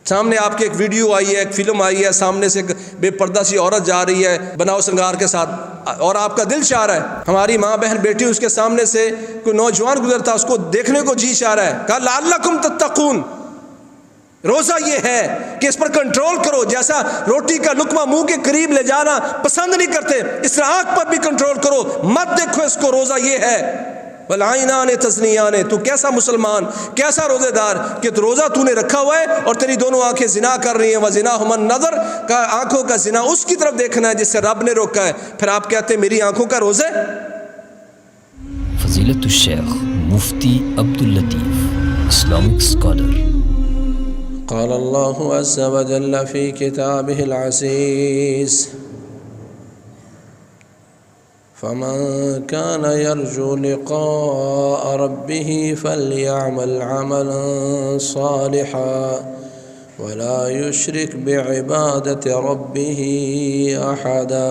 سامنے آپ کے ایک ویڈیو آئی ہے، ایک فلم آئی ہے، سامنے سے بے پردہ سی عورت جا رہی ہے بناؤ سنگار کے ساتھ، اور آپ کا دل چاہ رہا ہے، ہماری ماں بہن بیٹی اس کے سامنے سے کوئی نوجوان گزرتا اس کو دیکھنے کو جی چاہ رہا ہے، کہا لعلکم تتقون، روزہ یہ ہے کہ اس پر کنٹرول کرو، جیسا روٹی کا لقمہ منہ کے قریب لے جانا پسند نہیں کرتے اس طرح آنکھ پر بھی کنٹرول کرو، مت دیکھو اس کو، روزہ یہ ہے۔ والعینان تزنیان، تو کیسا مسلمان، کیسا روزے دار کہ تو روزہ تو نے رکھا ہوا ہے اور تیری دونوں آنکھیں زنا کر رہی ہیں، وزناہم النظر، کا آنکھوں کا زنا اس کی طرف دیکھنا ہے جس سے رب نے روکا ہے، پھر آپ کہتے ہیں میری آنکھوں کا روزہ ہے۔ فضیلت الشیخ مفتی عبداللطیف، اسلامک اسکالر۔ قال اللہ عز وجل فی کتابہ العزیز فمن كان يرجو لقاء ربه فليعمل عملا صالحا ولا يشرك بعبادة ربه أحدا۔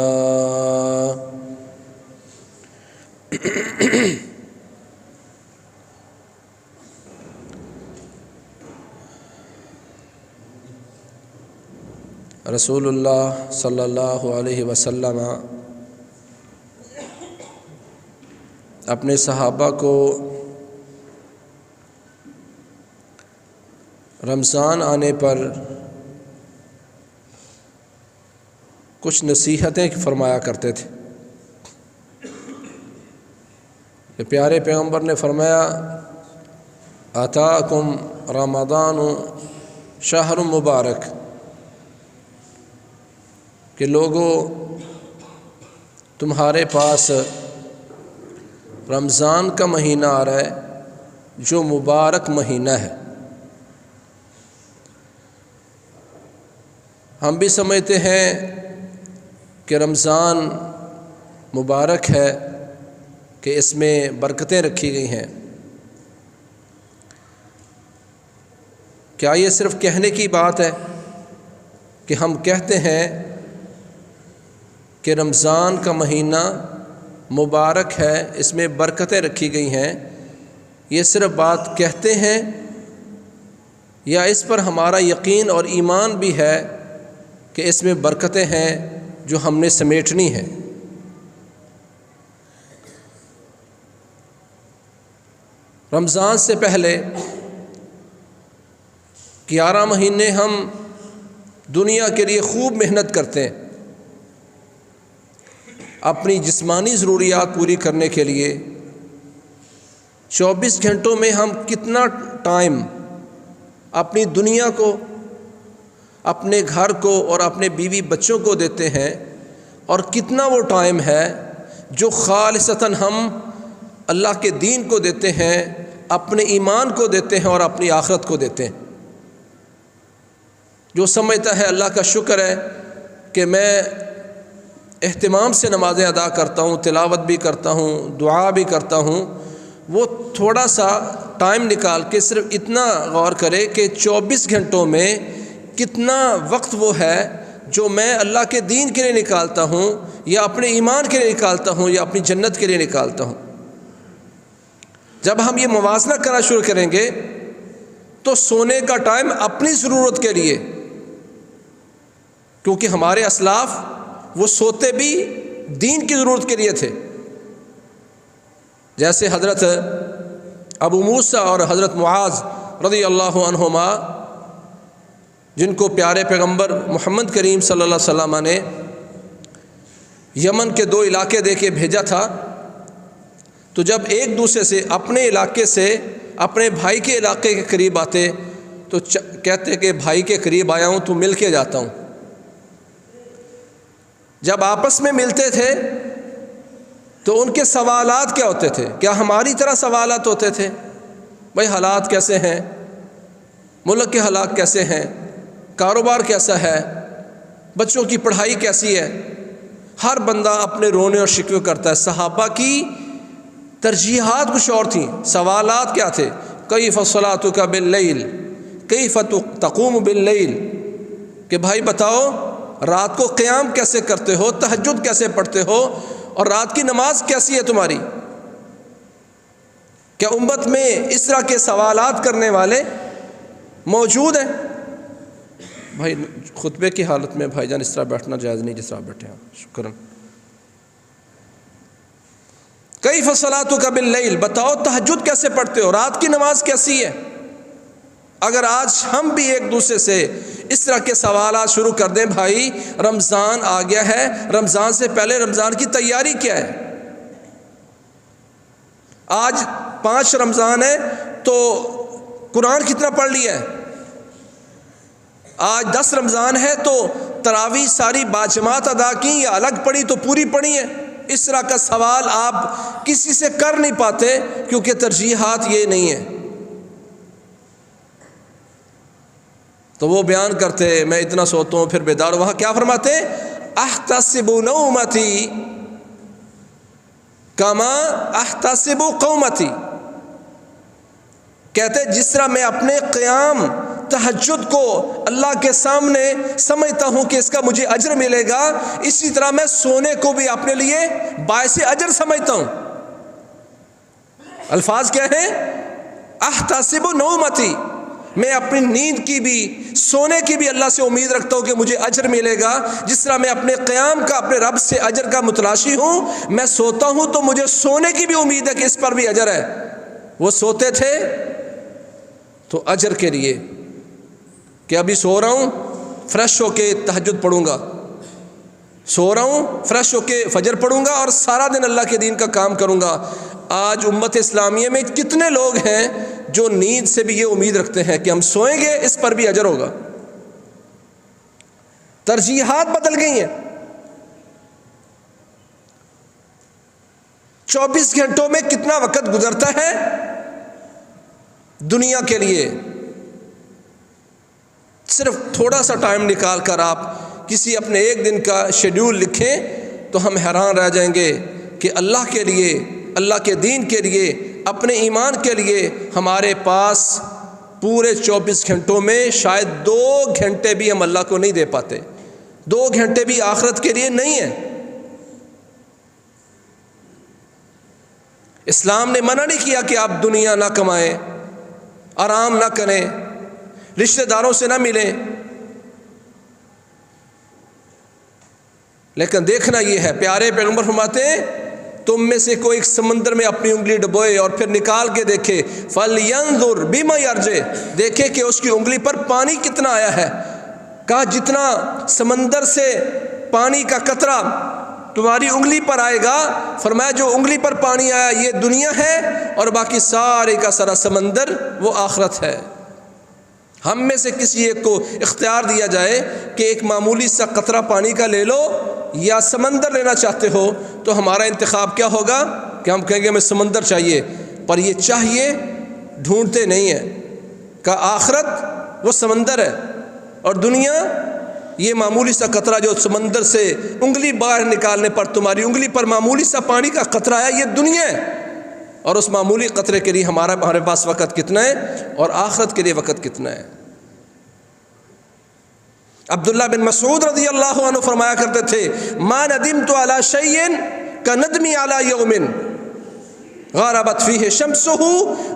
رسول اللہ صلی اللہ علیہ وسلم اپنے صحابہ کو رمضان آنے پر کچھ نصیحتیں فرمایا کرتے تھے کہ پیارے پیغمبر نے فرمایا آتاکم رمضان شہر مبارک، کہ لوگوں تمہارے پاس رمضان کا مہینہ آ رہا ہے جو مبارک مہینہ ہے۔ ہم بھی سمجھتے ہیں کہ رمضان مبارک ہے کہ اس میں برکتیں رکھی گئی ہیں، کیا یہ صرف کہنے کی بات ہے کہ ہم کہتے ہیں کہ رمضان کا مہینہ مبارک ہے، اس میں برکتیں رکھی گئی ہیں، یہ صرف بات کہتے ہیں یا اس پر ہمارا یقین اور ایمان بھی ہے کہ اس میں برکتیں ہیں جو ہم نے سمیٹنی ہیں؟ رمضان سے پہلے 11 مہینے ہم دنیا کے لیے خوب محنت کرتے ہیں، اپنی جسمانی ضروریات پوری کرنے کے لیے 24 گھنٹوں میں ہم کتنا ٹائم اپنی دنیا کو، اپنے گھر کو اور اپنے بیوی بچوں کو دیتے ہیں، اور کتنا وہ ٹائم ہے جو خالصتاً ہم اللہ کے دین کو دیتے ہیں، اپنے ایمان کو دیتے ہیں اور اپنی آخرت کو دیتے ہیں۔ جو سمجھتا ہے اللہ کا شکر ہے کہ میں اہتمام سے نمازیں ادا کرتا ہوں، تلاوت بھی کرتا ہوں، دعا بھی کرتا ہوں، وہ تھوڑا سا ٹائم نکال کے صرف اتنا غور کرے کہ 24 گھنٹوں میں کتنا وقت وہ ہے جو میں اللہ کے دین کے لیے نکالتا ہوں، یا اپنے ایمان کے لیے نکالتا ہوں، یا اپنی جنت کے لیے نکالتا ہوں۔ جب ہم یہ موازنہ کرنا شروع کریں گے تو سونے کا ٹائم اپنی ضرورت کے لیے، کیونکہ ہمارے اسلاف وہ سوتے بھی دین کی ضرورت کے لیے تھے، جیسے حضرت ابو موسیٰ اور حضرت معاذ رضی اللہ عنہما، جن کو پیارے پیغمبر محمد کریم صلی اللہ علیہ وسلم نے یمن کے 2 علاقے دے کے بھیجا تھا، تو جب ایک دوسرے سے اپنے علاقے سے اپنے بھائی کے علاقے کے قریب آتے تو کہتے کہ بھائی کے قریب آیا ہوں تو مل کے جاتا ہوں۔ جب آپس میں ملتے تھے تو ان کے سوالات کیا ہوتے تھے؟ کیا ہماری طرح سوالات ہوتے تھے؟ بھائی حالات کیسے ہیں، ملک کے حالات کیسے ہیں، کاروبار کیسا ہے، بچوں کی پڑھائی کیسی ہے؟ ہر بندہ اپنے رونے اور شکوے کرتا ہے۔ صحابہ کی ترجیحات کچھ اور تھیں، سوالات کیا تھے؟ کیف صلاتک باللیل، کیف تقوم باللیل، کہ بھائی بتاؤ رات کو قیام کیسے کرتے ہو، تہجد کیسے پڑھتے ہو، اور رات کی نماز کیسی ہے تمہاری؟ کیا امت میں اس طرح کے سوالات کرنے والے موجود ہیں؟ بھائی خطبے کی حالت میں بھائی جان اس طرح بیٹھنا جائز نہیں جس طرح بیٹھے ہیں. شکراً. کیف صلاتک باللیل، بتاؤ تہجد کیسے پڑھتے ہو، رات کی نماز کیسی ہے؟ اگر آج ہم بھی ایک دوسرے سے اس طرح کے سوالات شروع کر دیں، بھائی رمضان آ گیا ہے، رمضان سے پہلے رمضان کی تیاری کیا ہے؟ آج 5 رمضان ہے تو قرآن کتنا پڑھ لیا ہے؟ آج 10 رمضان ہے تو تراویح ساری باجماعت ادا کی یا الگ پڑھی تو پوری پڑھی ہے؟ اس طرح کا سوال آپ کسی سے کر نہیں پاتے کیونکہ ترجیحات یہ نہیں ہیں. تو وہ بیان کرتے میں اتنا سوتا ہوں پھر بیدار ہوں. وہاں کیا فرماتے؟ احتسب نومتی کما احتسب قومتی، کہتے جس طرح میں اپنے قیام تہجد کو اللہ کے سامنے سمجھتا ہوں کہ اس کا مجھے اجر ملے گا، اسی طرح میں سونے کو بھی اپنے لیے باعث اجر سمجھتا ہوں. الفاظ کیا ہیں؟ احتسب نومتی، میں اپنی نیند کی بھی سونے کی بھی اللہ سے امید رکھتا ہوں کہ مجھے اجر ملے گا. جس طرح میں اپنے قیام کا اپنے رب سے اجر کا متلاشی ہوں، میں سوتا ہوں تو مجھے سونے کی بھی امید ہے کہ اس پر بھی اجر ہے. وہ سوتے تھے تو اجر کے لیے کہ ابھی سو رہا ہوں فریش ہو کے تہجد پڑھوں گا، سو رہا ہوں فریش ہو کے فجر پڑھوں گا اور سارا دن اللہ کے دین کا کام کروں گا. آج امت اسلامیہ میں کتنے لوگ ہیں جو نیند سے بھی یہ امید رکھتے ہیں کہ ہم سوئیں گے اس پر بھی اجر ہوگا. ترجیحات بدل گئی ہیں. 24 گھنٹوں میں کتنا وقت گزرتا ہے دنیا کے لیے؟ صرف تھوڑا سا ٹائم نکال کر آپ کسی اپنے ایک دن کا شیڈیول لکھیں تو ہم حیران رہ جائیں گے کہ اللہ کے لیے، اللہ کے دین کے لیے، اپنے ایمان کے لیے ہمارے پاس پورے 24 گھنٹوں میں شاید 2 گھنٹے بھی ہم اللہ کو نہیں دے پاتے. 2 گھنٹے بھی آخرت کے لیے نہیں ہیں. اسلام نے منع نہیں کیا کہ آپ دنیا نہ کمائیں، آرام نہ کریں، رشتہ داروں سے نہ ملیں، لیکن دیکھنا یہ ہے پیارے پیغمبر فرماتے ہیں تم میں سے کوئی ایک سمندر میں اپنی انگلی ڈبوئے اور پھر نکال کے دیکھے، فَلْيَنْظُرْ بِمَا يَرْجِعُ، دیکھے کہ اس کی انگلی پر پانی کتنا آیا ہے. کہا جتنا سمندر سے پانی کا قطرہ تمہاری انگلی پر آئے گا، فرمایا جو انگلی پر پانی آیا یہ دنیا ہے اور باقی سارے کا سارا سمندر وہ آخرت ہے. ہم میں سے کسی ایک کو اختیار دیا جائے کہ ایک معمولی سا قطرہ پانی کا لے لو یا سمندر لینا چاہتے ہو، تو ہمارا انتخاب کیا ہوگا کہ ہم کہیں گے ہمیں سمندر چاہیے. پر یہ چاہیے ڈھونڈتے نہیں ہیں کہ آخرت وہ سمندر ہے اور دنیا یہ معمولی سا قطرہ جو سمندر سے انگلی باہر نکالنے پر تمہاری انگلی پر معمولی سا پانی کا قطرہ آیا یہ دنیا ہے. اور اس معمولی قطرے کے لیے ہمارے پاس وقت کتنا ہے اور آخرت کے لیے وقت کتنا ہے. عبداللہ بن مسعود رضی اللہ عنہ فرمایا کرتے تھے ما ندمت علی شیء کندمی علی یوم غربت فیہ شمسہ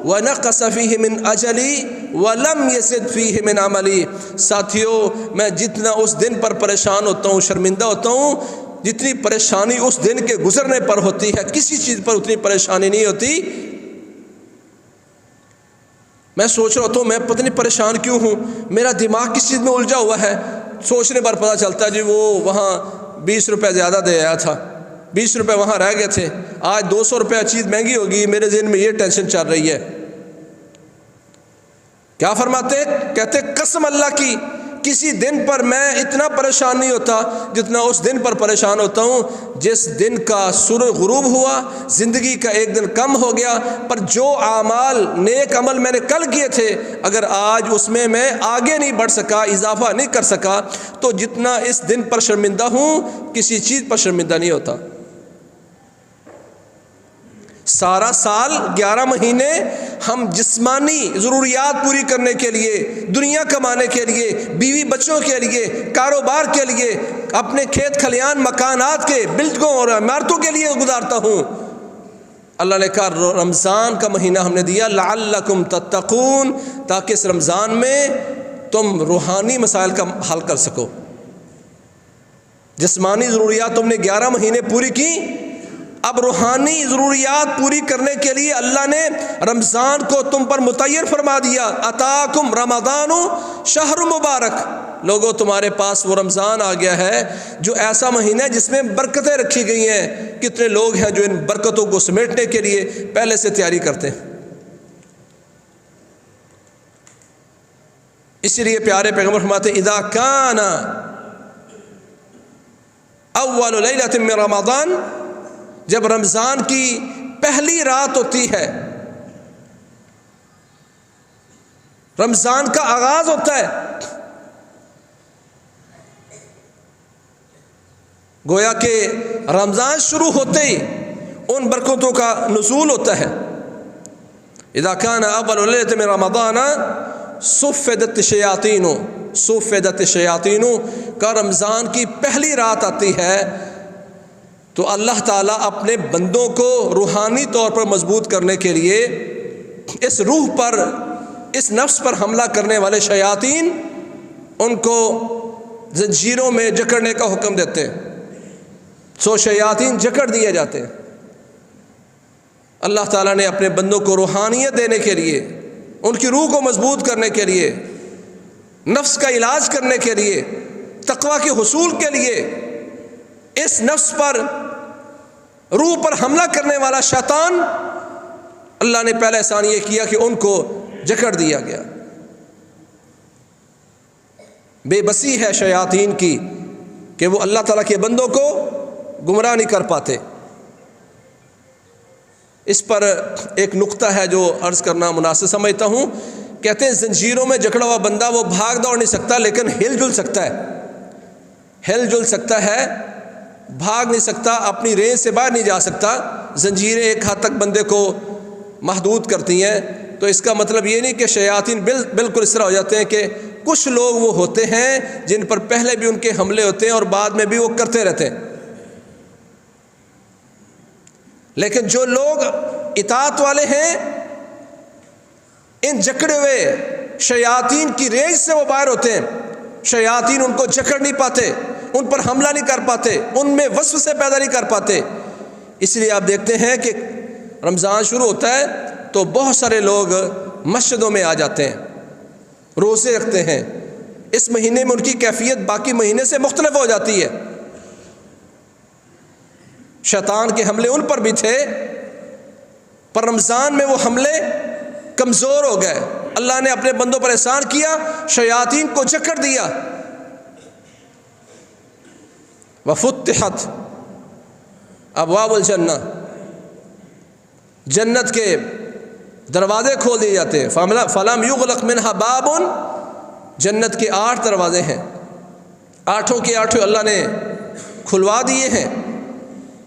ونقص فیہ من اجلی ولم یزد فیہ من عملی. ساتھیو میں جتنا اس دن پر پریشان ہوتا ہوں، شرمندہ ہوتا ہوں، جتنی پریشانی اس دن کے گزرنے پر ہوتی ہے کسی چیز پر اتنی پریشانی نہیں ہوتی. میں سوچ رہا ہوتا ہوں میں پتہ نہیں پریشان کیوں ہوں، میرا دماغ کس چیز میں الجھا ہوا ہے. سوچنے پر پتہ چلتا ہے جی وہ وہاں 20 روپے زیادہ دے آیا تھا، 20 روپے وہاں رہ گئے تھے، آج 200 روپے چیز مہنگی ہوگی، میرے ذہن میں یہ ٹینشن چل رہی ہے. کیا فرماتے؟ کہتے قسم اللہ کی کسی دن پر میں اتنا پریشان نہیں ہوتا جتنا اس دن پر پریشان ہوتا ہوں جس دن کا سورج غروب ہوا، زندگی کا ایک دن کم ہو گیا، پر جو اعمال نیک عمل میں نے کل کیے تھے اگر آج اس میں آگے نہیں بڑھ سکا، اضافہ نہیں کر سکا، تو جتنا اس دن پر شرمندہ ہوں کسی چیز پر شرمندہ نہیں ہوتا. سارا سال 11 مہینے ہم جسمانی ضروریات پوری کرنے کے لیے، دنیا کمانے کے لیے، بیوی بچوں کے لیے، کاروبار کے لیے، اپنے کھیت کھلیان مکانات کے بلڈنگوں اور عمارتوں کے لیے گزارتا ہوں. اللہ نے کہا رمضان کا مہینہ ہم نے دیا لعلکم تتقون، تاکہ اس رمضان میں تم روحانی مسائل کا حل کر سکو۔ جسمانی ضروریات تم نے 11 مہینے پوری کی، اب روحانی ضروریات پوری کرنے کے لیے اللہ نے رمضان کو تم پر متعین فرما دیا۔ اتاکم رمضان شہر مبارک، لوگوں تمہارے پاس وہ رمضان آ گیا ہے جو ایسا مہینہ ہے جس میں برکتیں رکھی گئی ہیں۔ کتنے لوگ ہیں جو ان برکتوں کو سمیٹنے کے لیے پہلے سے تیاری کرتے ہیں۔ اسی لیے پیارے پیغمبر فرماتے ہیں اذا کان اول لیلۃ من رمضان، جب رمضان کی پہلی رات ہوتی ہے، رمضان کا آغاز ہوتا ہے، گویا کہ رمضان شروع ہوتے ہی ان برکتوں کا نزول ہوتا ہے۔ اذا کان اول لیلۃ من رمضان صفدت الشیاطین، صفدت الشیاطین کا رمضان کی پہلی رات آتی ہے تو اللہ تعالیٰ اپنے بندوں کو روحانی طور پر مضبوط کرنے کے لیے اس روح پر، اس نفس پر حملہ کرنے والے شیاطین، ان کو زنجیروں میں جکڑنے کا حکم دیتے ہیں۔ سو شیاطین جکڑ دیے جاتے ہیں۔ اللہ تعالیٰ نے اپنے بندوں کو روحانیت دینے کے لیے، ان کی روح کو مضبوط کرنے کے لیے، نفس کا علاج کرنے کے لیے، تقوی کے حصول کے لیے، اس نفس پر، روح پر حملہ کرنے والا شیطان، اللہ نے پہلا احسان یہ کیا کہ ان کو جکڑ دیا گیا۔ بے بسی ہے شیاطین کی کہ وہ اللہ تعالیٰ کے بندوں کو گمراہ نہیں کر پاتے۔ اس پر ایک نقطہ ہے جو عرض کرنا مناسب سمجھتا ہوں۔ کہتے ہیں زنجیروں میں جکڑا ہوا بندہ وہ بھاگ دوڑ نہیں سکتا لیکن ہل جل سکتا ہے، ہل جل سکتا ہے، بھاگ نہیں سکتا، اپنی رینج سے باہر نہیں جا سکتا۔ زنجیریں ایک حد تک بندے کو محدود کرتی ہیں، تو اس کا مطلب یہ نہیں کہ شیاطین بالکل اس طرح ہو جاتے ہیں کہ کچھ لوگ وہ ہوتے ہیں جن پر پہلے بھی ان کے حملے ہوتے ہیں اور بعد میں بھی وہ کرتے رہتے ہیں، لیکن جو لوگ اطاعت والے ہیں ان جکڑے ہوئے شیاطین کی رینج سے وہ باہر ہوتے ہیں۔ شیاطین ان کو جکڑ نہیں پاتے، ان پر حملہ نہیں کر پاتے، ان میں وسوسے پیدا نہیں کر پاتے۔ اس لیے آپ دیکھتے ہیں کہ رمضان شروع ہوتا ہے تو بہت سارے لوگ مسجدوں میں آ جاتے ہیں، روزے رکھتے ہیں۔ اس مہینے میں ان کی کیفیت باقی مہینے سے مختلف ہو جاتی ہے۔ شیطان کے حملے ان پر بھی تھے، پر رمضان میں وہ حملے کمزور ہو گئے۔ اللہ نے اپنے بندوں پر احسان کیا، شیاطین کو جکڑ دیا۔ وفتحت ابواب الجنہ، جنت کے دروازے کھول دیے جاتے ہیں۔ فلم یغلق منہا باب، جنت کے 8 دروازے ہیں، 8 کے 8 اللہ نے کھلوا دیے ہیں۔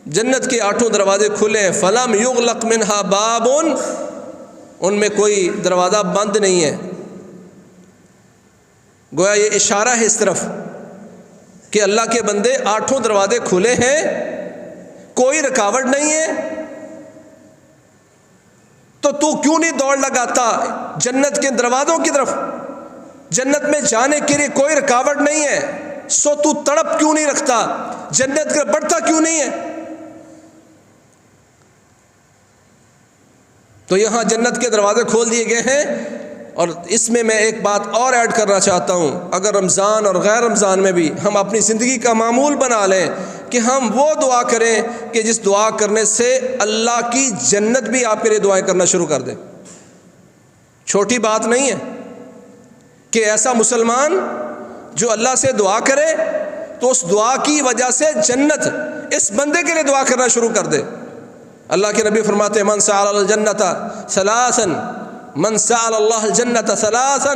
جنت کے 8 دروازے کھلے ہیں۔ فلم یغلق منہا باب، ان میں کوئی دروازہ بند نہیں ہے۔ گویا یہ اشارہ ہے اس طرف کہ اللہ کے بندے 8 دروازے کھلے ہیں، کوئی رکاوٹ نہیں ہے، تو کیوں نہیں دوڑ لگاتا جنت کے دروازوں کی طرف؟ جنت میں جانے کے لیے کوئی رکاوٹ نہیں ہے، سو تو تڑپ کیوں نہیں رکھتا؟ جنت کے بڑھتا کیوں نہیں ہے؟ تو یہاں جنت کے دروازے کھول دیے گئے ہیں۔ اور اس میں ایک بات اور ایڈ کرنا چاہتا ہوں، اگر رمضان اور غیر رمضان میں بھی ہم اپنی زندگی کا معمول بنا لیں کہ ہم وہ دعا کریں کہ جس دعا کرنے سے اللہ کی جنت بھی آپ کے لیے دعائیں کرنا شروع کر دے۔ چھوٹی بات نہیں ہے کہ ایسا مسلمان جو اللہ سے دعا کرے تو اس دعا کی وجہ سے جنت اس بندے کے لیے دعا کرنا شروع کر دے۔ اللہ کے نبی فرماتے ہیں من سأل الجنت ثلاثا، من سأل اللہ الجنت ثلاثا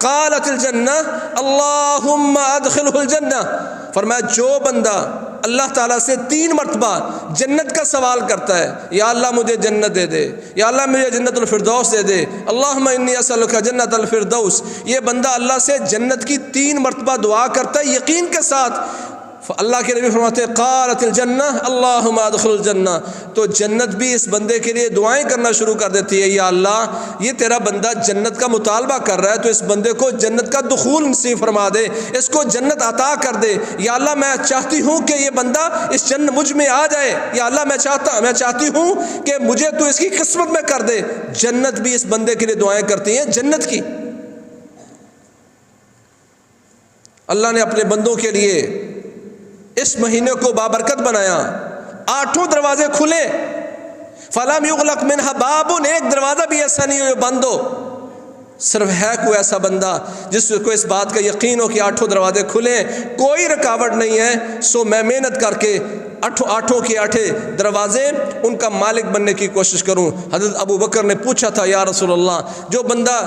قالت الجنہ اللہم ادخلہ الجنہ، فرمایا جو بندہ اللہ تعالیٰ سے 3 مرتبہ جنت کا سوال کرتا ہے، یا اللہ مجھے جنت دے دے، یا اللہ مجھے جنت الفردوس دے دے، اللہم انی اسألک جنت الفردوس، یہ بندہ اللہ سے جنت کی 3 مرتبہ دعا کرتا ہے یقین کے ساتھ، اللہ کے نبی فرماتے ہیں قالت الجنہ اللہم ادخل الجنہ، تو جنت بھی اس بندے کے لیے دعائیں کرنا شروع کر دیتی ہے، یا اللہ یہ تیرا بندہ جنت کا مطالبہ کر رہا ہے تو اس بندے کو جنت کا دخول نصیب فرما دے، اس کو جنت عطا کر دے، یا اللہ میں چاہتی ہوں کہ یہ بندہ اس جنت مجھ میں آ جائے، یا اللہ میں چاہتی ہوں کہ مجھے تو اس کی قسمت میں کر دے۔ جنت بھی اس بندے کے لیے دعائیں کرتی ہیں جنت کی۔ اللہ نے اپنے بندوں کے لیے اس مہینے کو بابرکت بنایا، 8 دروازے کھلے، فلم یغلق منها باب، ایک دروازہ بھی ایسا نہیں ہو جو بند ہو۔ صرف ہے کوئی ایسا بندہ جس کو اس بات کا یقین ہو کہ 8 دروازے کھلے، کوئی رکاوٹ نہیں ہے، سو میں محنت کر کے 8 دروازے ان کا مالک بننے کی کوشش کروں۔ حضرت ابو بکر نے پوچھا تھا یا رسول اللہ، جو بندہ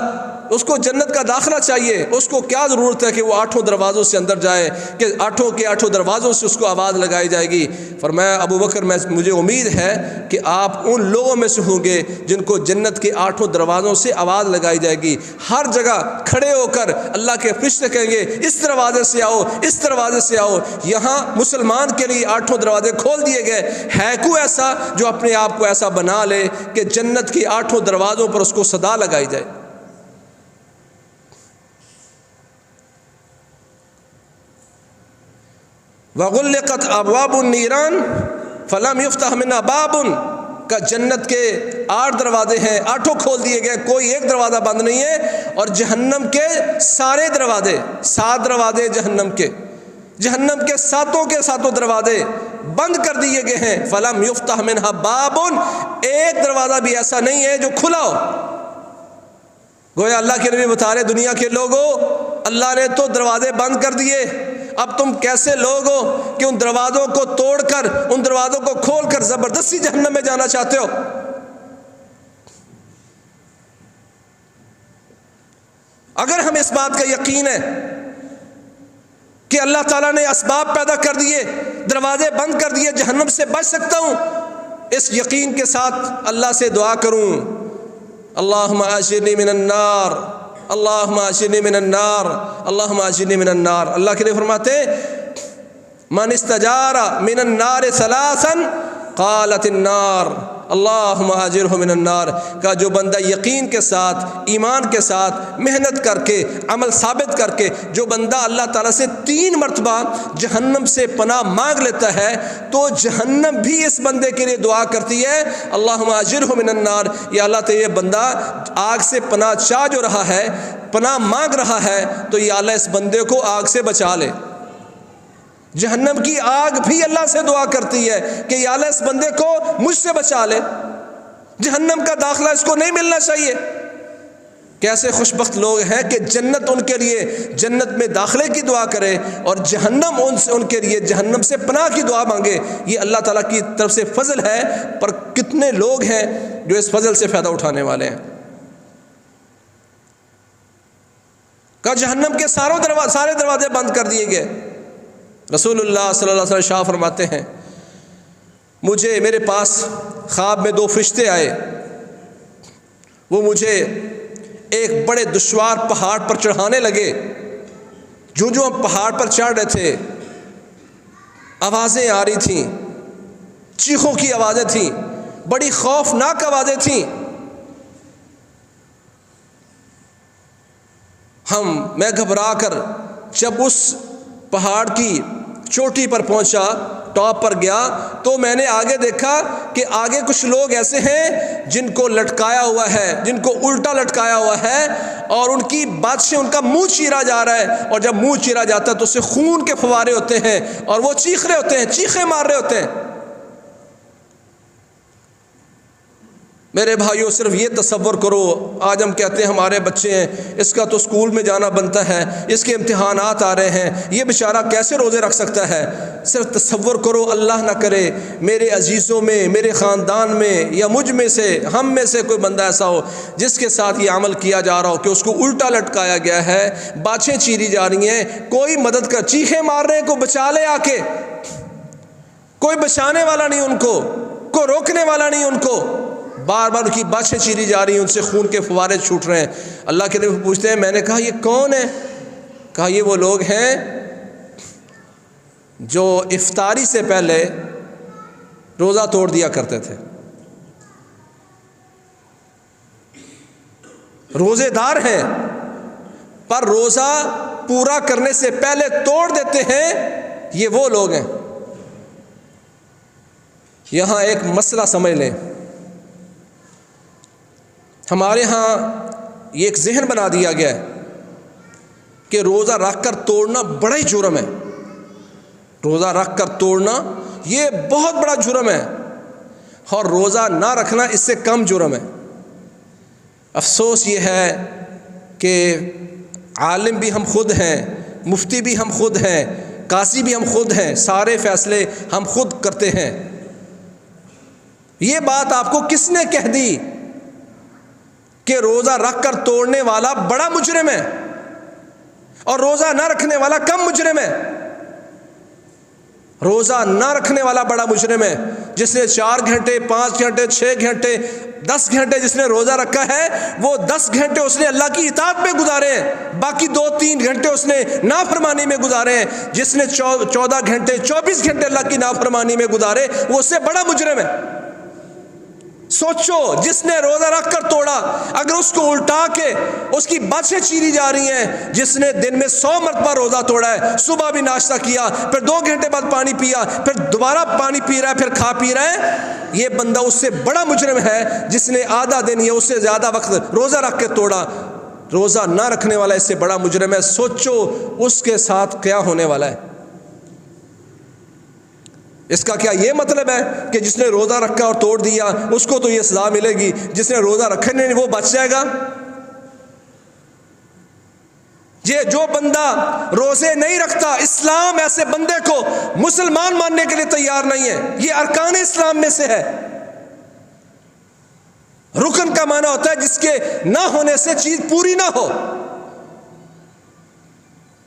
اس کو جنت کا داخلہ چاہیے اس کو کیا ضرورت ہے کہ وہ 8 دروازوں سے اندر جائے، کہ 8 دروازوں سے اس کو آواز لگائی جائے گی؟ فرمایا ابو بکر مجھے امید ہے کہ آپ ان لوگوں میں سے ہوں گے جن کو جنت کے 8 دروازوں سے آواز لگائی جائے گی۔ ہر جگہ کھڑے ہو کر اللہ کے فرشتے کہیں گے اس دروازے سے آؤ، اس دروازے سے آؤ۔ یہاں مسلمان کے لیے 8 دروازے کھول دیے گئے، ہے کوئی ایسا جو اپنے آپ کو ایسا بنا لے کہ جنت کے 8 دروازوں پر اس کو صدا لگائی جائے؟ وغلقت ابواب النیران فلم یفتح منها باب، کا جنت کے 8 دروازے ہیں، 8 کھول دیے گئے، کوئی ایک دروازہ بند نہیں ہے۔ اور جہنم کے سارے دروازے، 7 دروازے جہنم کے 7 دروازے بند کر دیے گئے ہیں۔ فلم یفتح منها باب، ایک دروازہ بھی ایسا نہیں ہے جو کھلا ہو۔ گویا اللہ کے نبی بتا رہے دنیا کے لوگوں، اللہ نے تو دروازے بند کر دیے، اب تم کیسے لوگ ہو کہ ان دروازوں کو توڑ کر، ان دروازوں کو کھول کر زبردستی جہنم میں جانا چاہتے ہو؟ اگر ہم اس بات کا یقین ہے کہ اللہ تعالیٰ نے اسباب پیدا کر دیے، دروازے بند کر دیے، جہنم سے بچ سکتا ہوں، اس یقین کے ساتھ اللہ سے دعا کروں اللہم اجرنی من النار، اللہم اجرنی من النار، اللہم اجرنی من النار۔ اللہ کے لیے فرماتے من استجار من النار 3 قالت النار اللہم اجرہ من النار، کا جو بندہ یقین کے ساتھ، ایمان کے ساتھ، محنت کر کے، عمل ثابت کر کے جو بندہ اللہ تعالیٰ سے 3 مرتبہ جہنم سے پناہ مانگ لیتا ہے تو جہنم بھی اس بندے کے لیے دعا کرتی ہے اللہم اجرہ من النار، یا اللہ تعالیٰ یہ بندہ آگ سے پناہ چاہ جو رہا ہے، پناہ مانگ رہا ہے، تو یا اللہ اس بندے کو آگ سے بچا لے۔ جہنم کی آگ بھی اللہ سے دعا کرتی ہے کہ یا اللہ اس بندے کو مجھ سے بچا لے، جہنم کا داخلہ اس کو نہیں ملنا چاہیے۔ کیسے خوشبخت لوگ ہیں کہ جنت ان کے لیے جنت میں داخلے کی دعا کرے اور جہنم ان کے لیے جہنم سے پناہ کی دعا مانگے۔ یہ اللہ تعالیٰ کی طرف سے فضل ہے، پر کتنے لوگ ہیں جو اس فضل سے فائدہ اٹھانے والے ہیں؟ کہ جہنم کے سارے دروازے بند کر دیے گئے۔ رسول اللہ صلی اللہ علیہ وسلم شاہ فرماتے ہیں میرے پاس خواب میں 2 فرشتے آئے، وہ مجھے ایک بڑے دشوار پہاڑ پر چڑھانے لگے۔ جو ہم پہاڑ پر چڑھ رہے تھے آوازیں آ رہی تھیں، چیخوں کی آوازیں تھیں، بڑی خوفناک آوازیں تھیں۔ میں گھبرا کر جب اس پہاڑ کی چوٹی پر پہنچا، ٹاپ پر گیا، تو میں نے آگے دیکھا کہ آگے کچھ لوگ ایسے ہیں جن کو لٹکایا ہوا ہے، جن کو الٹا لٹکایا ہوا ہے، اور ان کی بات سے ان کا منہ چیرا جا رہا ہے، اور جب منہ چیرا جاتا ہے تو اس سے خون کے فوارے ہوتے ہیں اور وہ چیخ رہے ہوتے ہیں، چیخیں مار رہے ہوتے ہیں۔ میرے بھائیوں صرف یہ تصور کرو، آج ہم کہتے ہیں ہمارے بچے ہیں، اس کا تو اسکول میں جانا بنتا ہے، اس کے امتحانات آ رہے ہیں، یہ بیچارہ کیسے روزے رکھ سکتا ہے؟ صرف تصور کرو، اللہ نہ کرے میرے عزیزوں میں، میرے خاندان میں، یا مجھ میں سے، ہم میں سے کوئی بندہ ایسا ہو جس کے ساتھ یہ عمل کیا جا رہا ہو کہ اس کو الٹا لٹکایا گیا ہے، باچھیں چیری جا رہی ہیں، کوئی مدد کر، چیخیں مار رہے ہیں، کوئی بچا لے آ کے، کوئی بچانے والا نہیں ان کو، کوئی روکنے والا نہیں ان کو، بار بار ان کی باچھیں چیری جا رہی ہیں، ان سے خون کے فوارے چھوٹ رہے ہیں۔ اللہ کے نبی پوچھتے ہیں، میں نے کہا یہ کون ہے؟ کہا یہ وہ لوگ ہیں جو افطاری سے پہلے روزہ توڑ دیا کرتے تھے، روزے دار ہیں پر روزہ پورا کرنے سے پہلے توڑ دیتے ہیں، یہ وہ لوگ ہیں۔ یہاں ایک مسئلہ سمجھ لیں، ہمارے ہاں یہ ایک ذہن بنا دیا گیا ہے کہ روزہ رکھ کر توڑنا بڑا ہی جرم ہے، روزہ رکھ کر توڑنا یہ بہت بڑا جرم ہے، اور روزہ نہ رکھنا اس سے کم جرم ہے۔ افسوس یہ ہے کہ عالم بھی ہم خود ہیں، مفتی بھی ہم خود ہیں، قاضی بھی ہم خود ہیں، سارے فیصلے ہم خود کرتے ہیں۔ یہ بات آپ کو کس نے کہہ دی کہ روزہ رکھ کر توڑنے والا بڑا مجرم ہے اور روزہ نہ رکھنے والا کم مجرم ہے؟ روزہ نہ رکھنے والا بڑا مجرم ہے، جس نے 4 گھنٹے 5 گھنٹے 6 گھنٹے 10 گھنٹے جس نے روزہ رکھا ہے، وہ 10 گھنٹے اس نے اللہ کی اطاعت میں گزارے ہیں، باقی 2-3 گھنٹے اس نے نافرمانی میں گزارے ہیں۔ جس نے 14 گھنٹے 24 گھنٹے اللہ کی نافرمانی میں گزارے، وہ اس سے بڑا مجرم ہے۔ سوچو، جس نے روزہ رکھ کر توڑا، اگر اس کو الٹا کے اس کی باتیں چیری جا رہی ہیں، جس نے دن میں 100 مرتبہ روزہ توڑا ہے، صبح بھی ناشتہ کیا، پھر 2 گھنٹے بعد پانی پیا، پھر دوبارہ پانی پی رہا ہے، پھر کھا پی رہا ہے، یہ بندہ اس سے بڑا مجرم ہے جس نے آدھا دن یا اس سے زیادہ وقت روزہ رکھ کے توڑا۔ روزہ نہ رکھنے والا اس سے بڑا مجرم ہے۔ سوچو اس کے ساتھ کیا ہونے والا ہے۔ اس کا کیا یہ مطلب ہے کہ جس نے روزہ رکھا اور توڑ دیا اس کو تو یہ سزا ملے گی، جس نے روزہ رکھا نہیں وہ بچ جائے گا؟ یہ جو بندہ روزے نہیں رکھتا، اسلام ایسے بندے کو مسلمان ماننے کے لیے تیار نہیں ہے۔ یہ ارکان اسلام میں سے ہے۔ رکن کا معنی ہوتا ہے جس کے نہ ہونے سے چیز پوری نہ ہو۔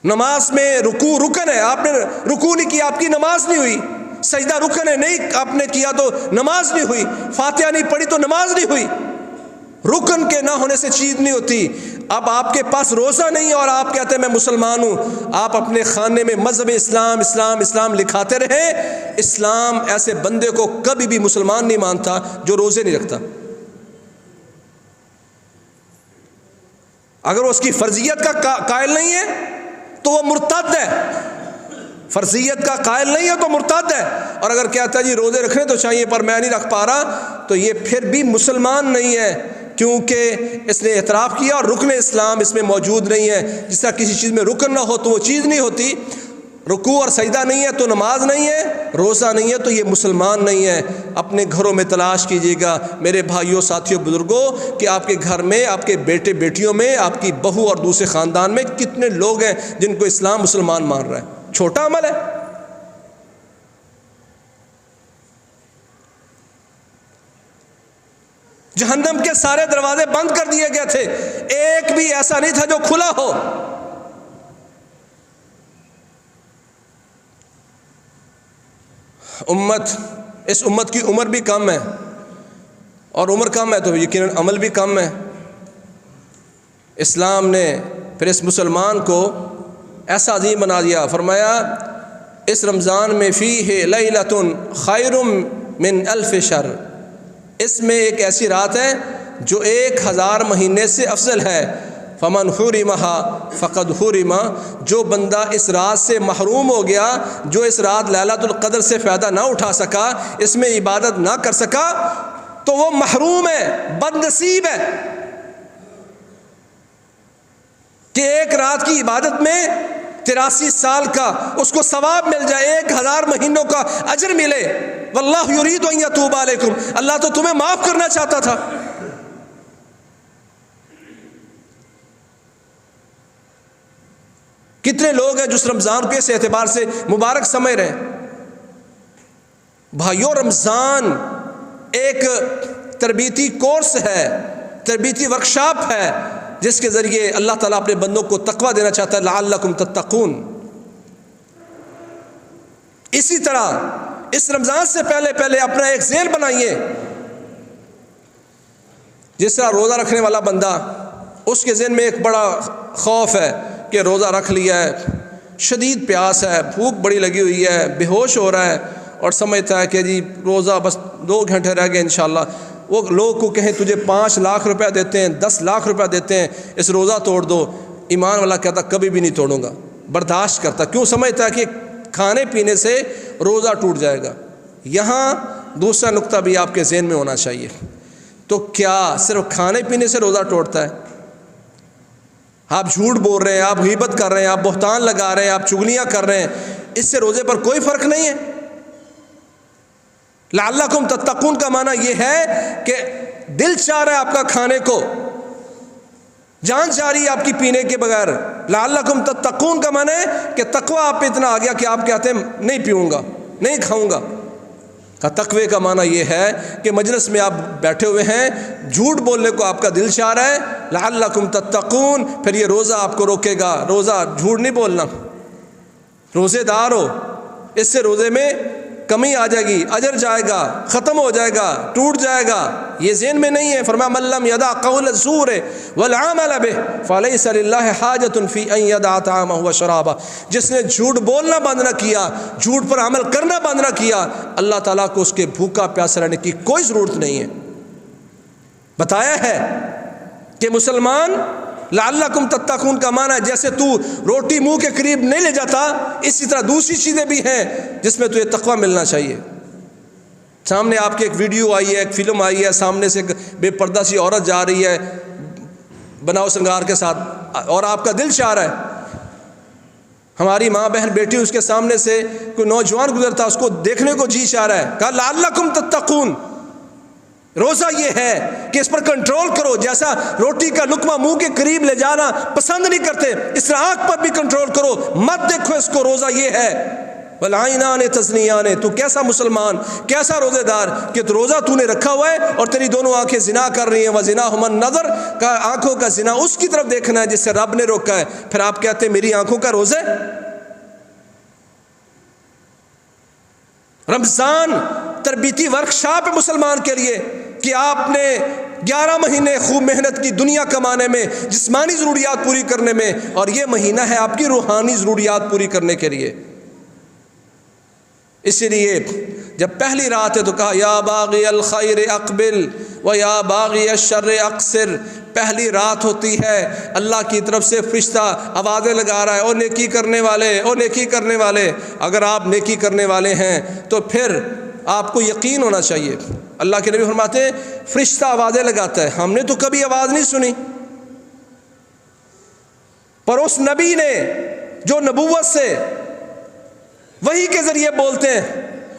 نماز میں رکوع رکن ہے، آپ نے رکوع نہیں کیا آپ کی نماز نہیں ہوئی۔ سجدہ رکن ہے، نہیں آپ نے کیا تو نماز نہیں ہوئی۔ فاتحہ نہیں پڑھی تو نماز نہیں ہوئی۔ رکن کے نہ ہونے سے چیز نہیں ہوتی۔ اب آپ کے پاس روزہ نہیں ہے اور آپ کہتے ہیں میں مسلمان ہوں، آپ اپنے خانے میں مذہب اسلام اسلام اسلام لکھاتے رہیں۔ اسلام ایسے بندے کو کبھی بھی مسلمان نہیں مانتا جو روزے نہیں رکھتا۔ اگر وہ اس کی فرضیت کا قائل نہیں ہے تو وہ مرتد ہے، فرضیت کا قائل نہیں ہے تو مرتد ہے۔ اور اگر کہتا ہے جی روزے رکھنے تو چاہیے پر میں نہیں رکھ پا رہا، تو یہ پھر بھی مسلمان نہیں ہے، کیونکہ اس نے اعتراف کیا اور رکن اسلام اس میں موجود نہیں ہے۔ جس طرح کسی چیز میں رکن نہ ہو تو وہ چیز نہیں ہوتی۔ رکوع اور سجدہ نہیں ہے تو نماز نہیں ہے، روزہ نہیں ہے تو یہ مسلمان نہیں ہے۔ اپنے گھروں میں تلاش کیجیے گا میرے بھائیوں، ساتھیوں، بزرگوں، کہ آپ کے گھر میں، آپ کے بیٹے بیٹیوں میں، آپ کی بہو اور دوسرے خاندان میں کتنے لوگ ہیں جن کو اسلام مسلمان مان رہا ہے۔ چھوٹا عمل ہے۔ جہنم کے سارے دروازے بند کر دیے گئے تھے، ایک بھی ایسا نہیں تھا جو کھلا ہو۔ اس امت کی عمر بھی کم ہے، اور عمر کم ہے تو یقیناً عمل بھی کم ہے۔ اسلام نے پھر اس مسلمان کو ایسا عظیم بنا دیا، فرمایا اس رمضان میں فیہ لیلۃ خیر من الف شہر، اس میں ایک ایسی رات ہے جو 1000 مہینے سے افضل ہے۔ فمن حرمها فقد حرم، جو بندہ اس رات سے محروم ہو گیا، جو اس رات لیلۃ القدر سے فائدہ نہ اٹھا سکا، اس میں عبادت نہ کر سکا، تو وہ محروم ہے، بد نصیب ہے۔ کہ ایک رات کی عبادت میں 83 سال کا اس کو ثواب مل جائے، 1000 مہینوں کا اجر ملے۔ واللہ یرید ان یتوب علیکم، اللہ تو تمہیں معاف کرنا چاہتا تھا۔ کتنے لوگ ہیں جو اس رمضان کو اس اعتبار سے مبارک سمجھ رہے ہیں؟ بھائیو، رمضان ایک تربیتی کورس ہے، تربیتی ورکشاپ ہے، جس کے ذریعے اللہ تعالیٰ اپنے بندوں کو تقویٰ دینا چاہتا ہے، لعلکم تتقون۔ اسی طرح اس رمضان سے پہلے اپنا ایک ذہن بنائیے۔ جس طرح روزہ رکھنے والا بندہ، اس کے ذہن میں ایک بڑا خوف ہے کہ روزہ رکھ لیا ہے شدید پیاس ہے، بھوک بڑی لگی ہوئی ہے، بے ہوش ہو رہا ہے اور سمجھتا ہے کہ جی روزہ بس 2 گھنٹے رہ گئے انشاءاللہ، وہ لوگ کو کہیں تجھے 5 لاکھ روپے دیتے ہیں، 10 لاکھ روپے دیتے ہیں، اس روزہ توڑ دو، ایمان والا کہتا کبھی بھی نہیں توڑوں گا، برداشت کرتا، کیوں؟ سمجھتا ہے کہ کھانے پینے سے روزہ ٹوٹ جائے گا۔ یہاں دوسرا نقطہ بھی آپ کے ذہن میں ہونا چاہیے، تو کیا صرف کھانے پینے سے روزہ ٹوٹتا ہے؟ آپ جھوٹ بول رہے ہیں، آپ غیبت کر رہے ہیں، آپ بہتان لگا رہے ہیں، آپ چغلیاں کر رہے ہیں، اس سے روزے پر کوئی فرق نہیں ہے۔ لعلکم تتقون کا معنی یہ ہے کہ دل چاہ رہا ہے آپ کا کھانے کو، جان چاہ رہی ہے آپ کی پینے کے بغیر۔ لعلکم تتقون کا معنی ہے کہ تقوی آپ پہ اتنا آ گیا کہ آپ کہتے ہیں نہیں پیوں گا، نہیں کھاؤں گا۔ تقوی کا معنی یہ ہے کہ مجلس میں آپ بیٹھے ہوئے ہیں، جھوٹ بولنے کو آپ کا دل چاہ رہا ہے، لعلکم تتقون، پھر یہ روزہ آپ کو روکے گا۔ روزہ جھوٹ نہیں بولنا، روزے دار ہو، اس سے روزے میں کمی آ جائے گی، اجر جائے گا، ختم ہو جائے گا، ٹوٹ جائے گا، یہ ذہن میں نہیں ہے۔ فرمایا من لم یدع قول الزور والعمل به فلیس للہ حاجۃ فی ان یدع طعامہ وشرابہ، جس نے جھوٹ بولنا بند نہ کیا، جھوٹ پر عمل کرنا بند نہ کیا، اللہ تعالیٰ کو اس کے بھوکا پیاسا رہنے کی کوئی ضرورت نہیں ہے۔ بتایا ہے کہ مسلمان لعلکم تتقون کا معنی ہے جیسے تو روٹی منہ کے قریب نہیں لے جاتا، اسی طرح دوسری چیزیں بھی ہیں جس میں تجھے تقوی ملنا چاہیے۔ سامنے آپ کے ایک ویڈیو آئی ہے، ایک فلم آئی ہے، سامنے سے بے پردہ سی عورت جا رہی ہے بناؤ سنگار کے ساتھ، اور آپ کا دل چاہ رہا ہے، ہماری ماں بہن بیٹی اس کے سامنے سے کوئی نوجوان گزرتا، اس کو دیکھنے کو جی چاہ رہا ہے۔ کہا لعلکم تتقون، روزہ یہ ہے کہ اس پر کنٹرول کرو، جیسا روٹی کا لقمہ منہ کے قریب لے جانا پسند نہیں کرتے، اس طرح آنکھ پر بھی کنٹرول کرو، مت دیکھو اس کو۔ روزہ یہ ہے والعینان تزنیان، تو کیسا مسلمان، کیسا روزے دار کہ تو روزہ تو نے رکھا ہوا ہے اور تیری دونوں آنکھیں زنا کر رہی ہیں۔ وزناہم النظر، کا آنکھوں کا زنا اس کی طرف دیکھنا ہے جس سے رب نے روکا ہے، پھر آپ کہتے ہیں میری آنکھوں کا روزہ۔ رمضان تربیتی ورکشاپ ہے مسلمان کے لیے کہ آپ نے 11 مہینے خوب محنت کی دنیا کمانے میں، جسمانی ضروریات پوری کرنے میں، اور یہ مہینہ ہے آپ کی روحانی ضروریات پوری کرنے کے لیے۔ اسی لیے جب پہلی رات ہے تو کہا یا باغی الخیر اقبل و یا باغی الشر اقصر، پہلی رات ہوتی ہے، اللہ کی طرف سے فرشتہ آوازیں لگا رہا ہے، او نیکی کرنے والے، او نیکی کرنے والے۔ اگر آپ نیکی کرنے والے ہیں تو پھر آپ کو یقین ہونا چاہیے، اللہ کے نبی فرماتے ہیں فرشتہ آوازیں لگاتا ہے، ہم نے تو کبھی آواز نہیں سنی، پر اس نبی نے جو نبوت سے وحی کے ذریعے بولتے ہیں،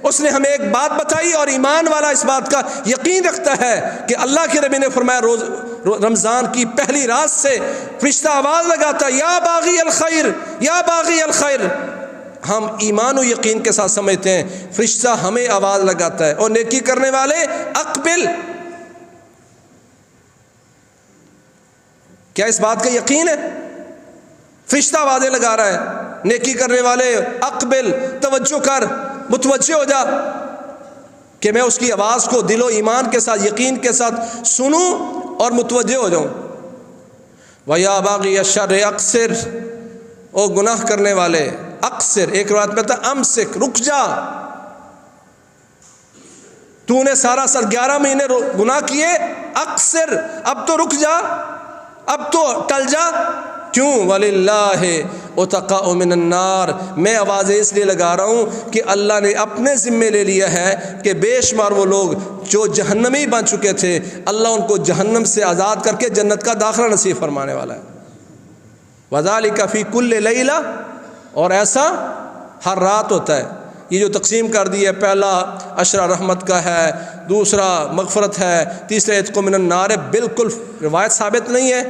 اس نے ہمیں ایک بات بتائی، اور ایمان والا اس بات کا یقین رکھتا ہے کہ اللہ کے نبی نے فرمایا رمضان کی پہلی رات سے فرشتہ آواز لگاتا ہے یا باغی الخیر، یا باغی الخیر۔ ہم ایمان و یقین کے ساتھ سمجھتے ہیں فرشتہ ہمیں آواز لگاتا ہے، اور نیکی کرنے والے اقبل، کیا اس بات کا یقین ہے؟ فرشتہ آوازیں لگا رہا ہے، نیکی کرنے والے اقبل، توجہ کر، متوجہ ہو جا کہ میں اس کی آواز کو دل و ایمان کے ساتھ، یقین کے ساتھ سنوں اور متوجہ ہو جاؤں۔ وَيَا بَاغِيَ الشَّرِّ اقصر، او گناہ کرنے والے اقصر، ایک روایت میں کہتا امسک، رک جا، تو نے سارا سال 11 مہینے گناہ کیے، اقصر، اب تو رک جا، اب تو ٹل جا۔ کیوں؟ وَلِلَّهِ اُتَقَاءُ مِنَ النَّارِ، میں آوازیں اس لیے لگا رہا ہوں کہ اللہ نے اپنے ذمے لے لیا ہے کہ بے شمار وہ لوگ جو جہنمی بن چکے تھے، اللہ ان کو جہنم سے آزاد کر کے جنت کا داخلہ نصیب فرمانے والا ہے۔ وَذَلِكَ فِي كُلِّ لَيْلَةٍ، اور ایسا ہر رات ہوتا ہے۔ یہ جو تقسیم کر دی ہے، پہلا عشرہ رحمت کا ہے، دوسرا مغفرت ہے، تیسرا عتق من النار ہے، بالکل روایت ثابت نہیں ہے،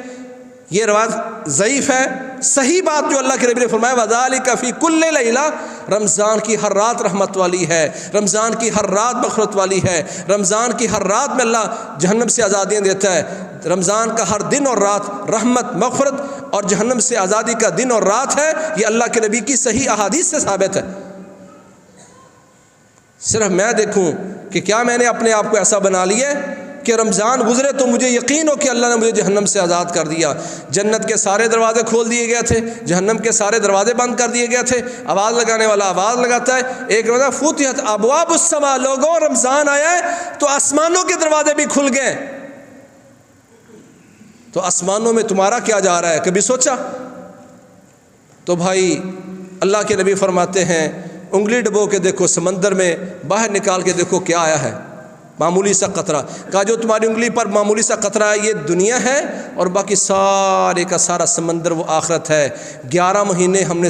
یہ روایت ضعیف ہے۔ صحیح بات جو اللہ کے نبی نے فرمایا وَذَلِكَ فِي كُلِّ لَيْلَةٍ، رمضان کی ہر رات رحمت والی ہے، رمضان کی ہر رات مغفرت والی ہے، رمضان کی ہر رات میں اللہ جہنم سے آزادیاں دیتا ہے، رمضان کا ہر دن اور رات رحمت، مغفرت اور جہنم سے آزادی کا دن اور رات ہے۔ یہ اللہ کے نبی کی صحیح احادیث سے ثابت ہے۔ صرف میں دیکھوں کہ کیا میں نے اپنے آپ کو ایسا بنا لیا ہے کہ رمضان گزرے تو مجھے یقین ہو کہ اللہ نے مجھے جہنم سے آزاد کر دیا۔ جنت کے سارے دروازے کھول دیے گئے تھے، جہنم کے سارے دروازے بند کر دیے گئے تھے۔ آواز لگانے والا آواز لگاتا ہے، ایک روزہ فتحت ابواب السماء، لوگوں رمضان آیا ہے تو آسمانوں کے دروازے بھی کھل گئے۔ تو آسمانوں میں تمہارا کیا جا رہا ہے، کبھی سوچا؟ تو بھائی اللہ کے نبی فرماتے ہیں انگلی ڈبو کے دیکھو سمندر میں، باہر نکال کے دیکھو کیا آیا ہے، معمولی سا قطرہ۔ کہا جو تمہاری انگلی پر معمولی سا قطرہ ہے یہ دنیا ہے، اور باقی سارے کا سارا سمندر وہ آخرت ہے۔ 11 مہینے ہم نے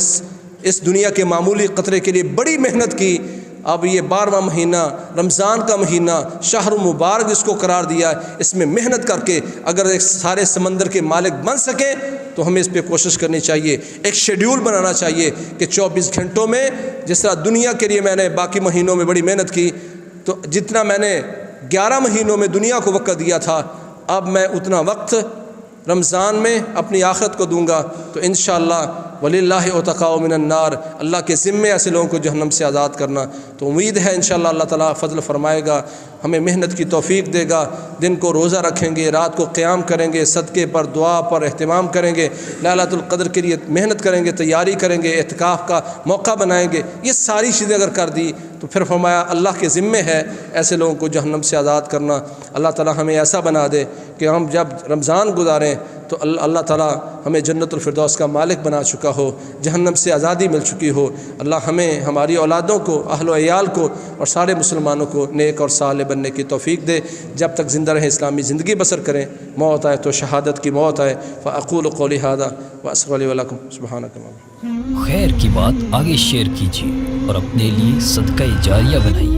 اس دنیا کے معمولی قطرے کے لیے بڑی محنت کی، اب یہ 12واں مہینہ رمضان کا مہینہ شہر مبارک جس کو قرار دیا ہے، اس میں محنت کر کے اگر ایک سارے سمندر کے مالک بن سکیں تو ہمیں اس پہ کوشش کرنی چاہیے، ایک شیڈیول بنانا چاہیے کہ 24 گھنٹوں میں جس طرح دنیا کے لیے میں نے باقی مہینوں میں بڑی محنت کی، تو جتنا میں نے 11 مہینوں میں دنیا کو وقت دیا تھا اب میں اتنا وقت رمضان میں اپنی آخرت کو دوں گا۔ تو انشاءاللہ وَلِلَّهِ عُتَقَاءُ مِنَ النَّارِ، اللہ کے ذمے ایسے لوگوں کو جہنم سے آزاد کرنا۔ تو امید ہے انشاءاللہ اللہ تعالیٰ فضل فرمائے گا، ہمیں محنت کی توفیق دے گا، دن کو روزہ رکھیں گے، رات کو قیام کریں گے، صدقے پر دعا پر اہتمام کریں گے، لیلۃ القدر کے لیے محنت کریں گے، تیاری کریں گے، اعتکاف کا موقع بنائیں گے۔ یہ ساری چیزیں اگر کر دی تو پھر فرمایا اللہ کے ذمے ہے ایسے لوگوں کو جہنم سے آزاد کرنا۔ اللہ تعالیٰ ہمیں ایسا بنا دے کہ ہم جب رمضان گزاریں تو اللہ تعالیٰ ہمیں جنت الفردوس کا مالک بنا چکا ہو، جہنم سے آزادی مل چکی ہو۔ اللہ ہمیں، ہماری اولادوں کو، اہل و عیال کو اور سارے مسلمانوں کو نیک اور صالح بننے کی توفیق دے، جب تک زندہ رہیں اسلامی زندگی بسر کریں، موت آئے تو شہادت کی موت آئے۔ فاقول قولی ھذا واستغفر لی ولکم سبحانک اللہم۔ خیر کی بات آگے شیئر کیجیے اور اپنے لیے صدقہ جاریہ بنائیے۔